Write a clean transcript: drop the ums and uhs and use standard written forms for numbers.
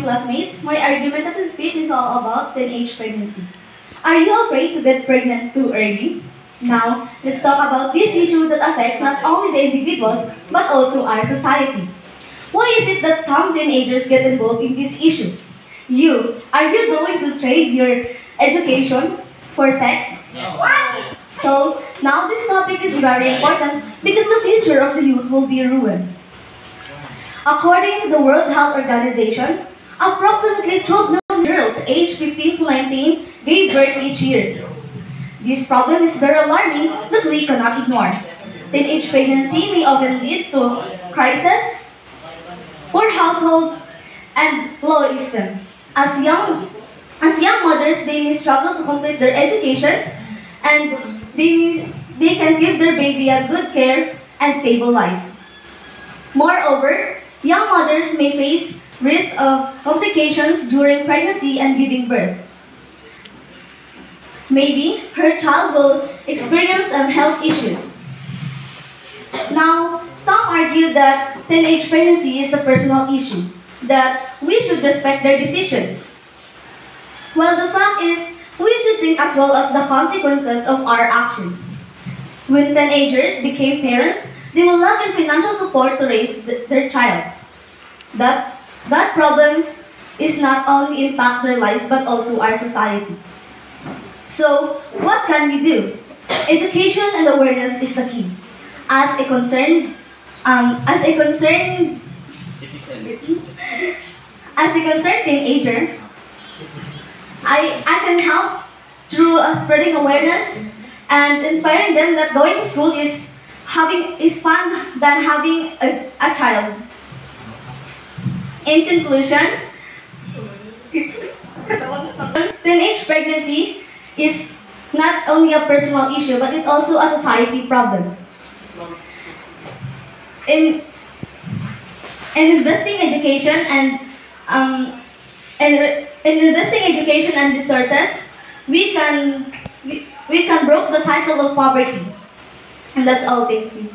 Classmates, my argumentative speech is all about teenage pregnancy. Are you afraid to get pregnant too early? Now, let's talk about this issue that affects not only the individuals but also our society. Why is it that some teenagers get involved in this issue? Are you going to trade your education for sex? Yes. So, now this topic is very important because the future of the youth will be ruined. According to the World Health Organization, approximately 12 million girls aged 15 to 19 gave birth each year. This problem is very alarming that we cannot ignore. Teenage pregnancy may often lead to crisis, poor household, and low esteem. As young mothers, they may struggle to complete their educations and they can give their baby a good care and stable life. Moreover, young mothers may face risk of complications during pregnancy and giving birth. Maybe her child will experience some health issues. Now, some argue that teenage pregnancy is a personal issue, that we should respect their decisions. Well, the fact is, we should think as well as the consequences of our actions. When teenagers became parents, they will lack in financial support to raise their child. That problem is not only impact their lives but also our society. So, what can we do? Education and awareness is the key. As a concerned, as a concerned, Citizen. as a concerned teenager, I can help through spreading awareness and inspiring them that going to school is fun than having a child. In conclusion, teenage pregnancy is not only a personal issue, but it's also a society problem. In, in investing education and in investing education and resources, we can we can break the cycle of poverty. And that's all. Thank you.